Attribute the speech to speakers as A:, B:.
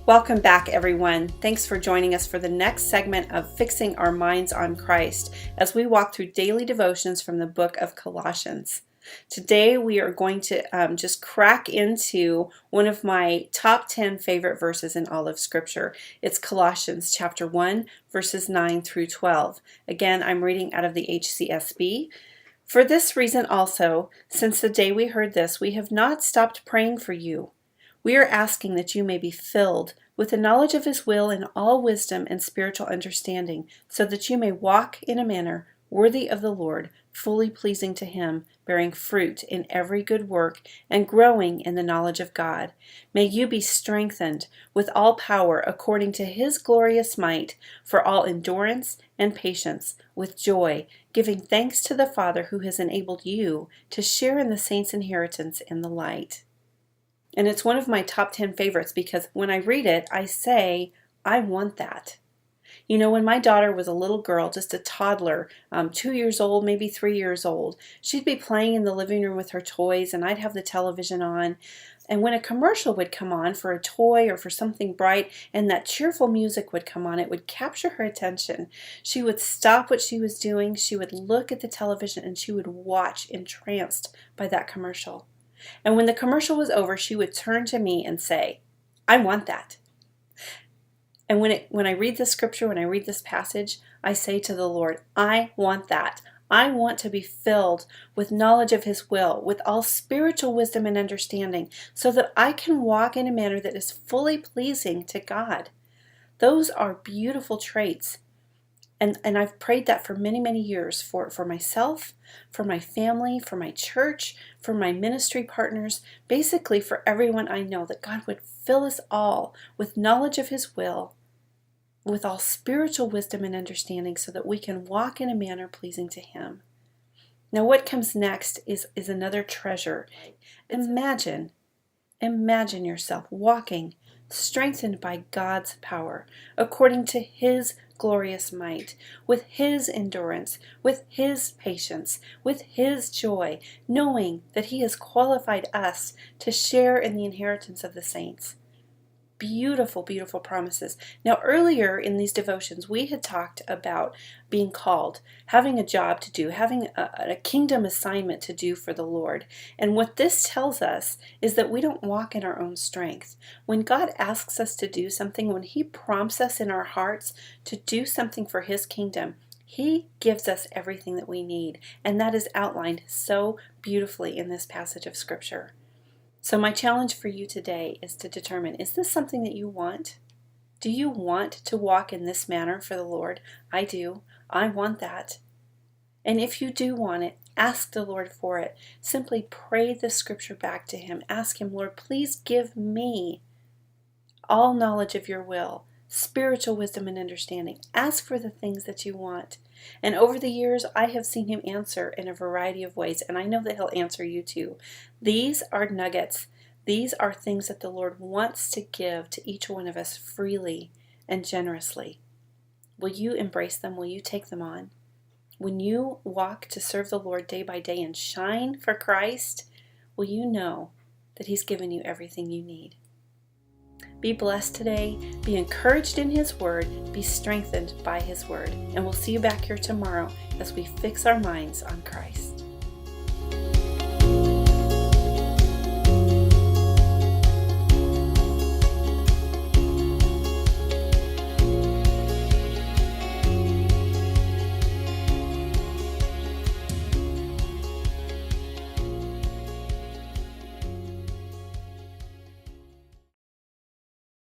A: Welcome back, everyone. Thanks for joining us for the next segment of Fixing Our Minds on Christ as we walk through daily devotions from the book of Colossians. Today we are going to just crack into one of my top 10 favorite verses in all of Scripture. It's Colossians chapter 1, verses 9 through 12. Again, I'm reading out of the HCSB. For this reason also, since the day we heard this, we have not stopped praying for you. We are asking that you may be filled with the knowledge of His will in all wisdom and spiritual understanding, so that you may walk in a manner worthy of the Lord, fully pleasing to Him, bearing fruit in every good work and growing in the knowledge of God. May you be strengthened with all power according to His glorious might, for all endurance and patience with joy, giving thanks to the Father who has enabled you to share in the saints' inheritance in the light. And it's one of my top 10 favorites because when I read it, I say, I want that. You know, when my daughter was a little girl, just a toddler, 2 years old, maybe 3 years old, she'd be playing in the living room with her toys and I'd have the television on. And when a commercial would come on for a toy or for something bright and that cheerful music would come on, it would capture her attention. She would stop what she was doing, she would look at the television, and she would watch entranced by that commercial. And when the commercial was over, she would turn to me and say, I want that. And when I read this scripture, when I read this passage, I say to the Lord, I want that. I want to be filled with knowledge of His will, with all spiritual wisdom and understanding, so that I can walk in a manner that is fully pleasing to God. Those are beautiful traits. And I've prayed that for many, many years for myself, for my family, for my church, for my ministry partners, basically for everyone I know, that God would fill us all with knowledge of His will, with all spiritual wisdom and understanding, so that we can walk in a manner pleasing to Him. Now what comes next is another treasure. Imagine yourself walking, strengthened by God's power, according to His glorious might, with His endurance, with His patience, with His joy, knowing that He has qualified us to share in the inheritance of the saints. Beautiful, beautiful promises. Now, earlier in these devotions, we had talked about being called, having a job to do, having a kingdom assignment to do for the Lord. And what this tells us is that we don't walk in our own strength. When God asks us to do something, when He prompts us in our hearts to do something for His kingdom, He gives us everything that we need. And that is outlined so beautifully in this passage of Scripture. So my challenge for you today is to determine, is this something that you want? Do you want to walk in this manner for the Lord? I do. I want that. And if you do want it, ask the Lord for it. Simply pray the scripture back to Him. Ask Him, Lord, please give me all knowledge of your will, spiritual wisdom and understanding. Ask for the things that you want. And over the years, I have seen Him answer in a variety of ways, and I know that He'll answer you too. These are nuggets. These are things that the Lord wants to give to each one of us freely and generously. Will you embrace them? Will you take them on? When you walk to serve the Lord day by day and shine for Christ, will you know that He's given you everything you need? Be blessed today, be encouraged in His Word, be strengthened by His Word. And we'll see you back here tomorrow as we fix our minds on Christ.